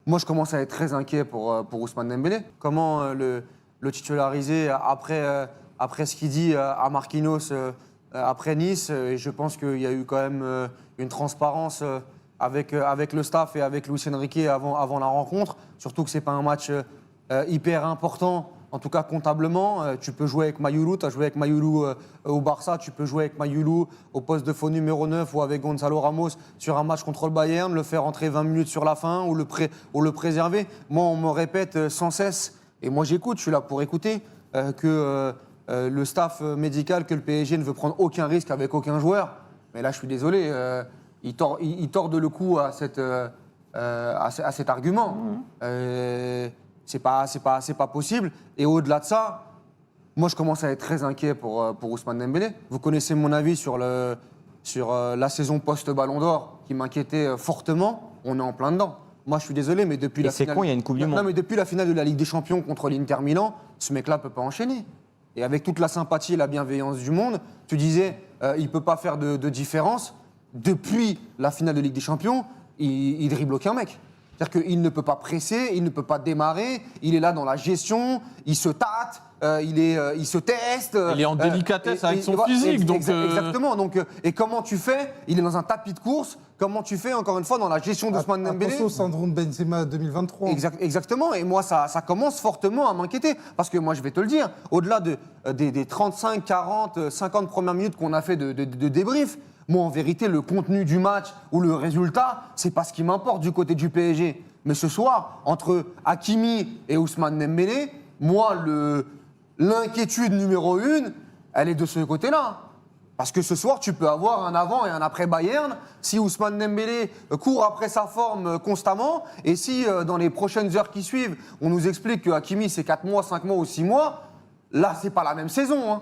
Moi, je commence à être très inquiet pour Ousmane Dembélé. Comment le titulariser après ce qu'il dit à Marquinhos après Nice. Et je pense qu'il y a eu quand même une transparence avec le staff et avec Luis Enrique avant la rencontre. Surtout que ce n'est pas un match hyper important, en tout cas comptablement. Tu peux jouer avec Mayoulou, tu as joué avec Mayoulou au Barça, tu peux jouer avec Mayoulou au poste de faux numéro 9 ou avec Gonzalo Ramos sur un match contre le Bayern, le faire entrer 20 minutes sur la fin ou le préserver. Moi, on me répète sans cesse, et moi j'écoute, je suis là pour écouter, que le staff médical, que le PSG ne veut prendre aucun risque avec aucun joueur. Mais là, je suis désolé, il tord le cou à cet argument. C'est pas possible. Et au-delà de ça, moi, je commence à être très inquiet pour Ousmane Dembélé. Vous connaissez mon avis sur la saison post-Ballon d'Or qui m'inquiétait fortement. On est en plein dedans. Moi, je suis désolé, mais depuis la finale... c'est con, il y a une Coupe du Monde. Non, mais depuis la finale de la Ligue des Champions contre l'Inter Milan, ce mec-là ne peut pas enchaîner. Et avec toute la sympathie et la bienveillance du monde, tu disais, il ne peut pas faire de différence. Depuis la finale de Ligue des Champions, il dribble aucun mec. C'est-à-dire qu'il ne peut pas presser, il ne peut pas démarrer, il est là dans la gestion, il se tâte, il se teste. Il est en délicatesse avec son physique. Exactement. Donc, et comment tu fais? Il est dans un tapis de course. Comment tu fais, encore une fois, dans la gestion d'Ousmane Dembélé? Attention au syndrome Benzema 2023. Exactement. Et moi, ça commence fortement à m'inquiéter. Parce que moi, je vais te le dire, au-delà des 35, 40, 50 premières minutes qu'on a fait de débrief, moi, en vérité, le contenu du match ou le résultat, c'est pas ce qui m'importe du côté du PSG. Mais ce soir, entre Hakimi et Ousmane Dembélé, moi, l'inquiétude numéro 1, elle est de ce côté-là. Parce que ce soir, tu peux avoir un avant et un après Bayern. Si Ousmane Dembélé court après sa forme constamment, et si dans les prochaines heures qui suivent, on nous explique que Hakimi, c'est 4 mois, 5 mois ou 6 mois, là, c'est pas la même saison.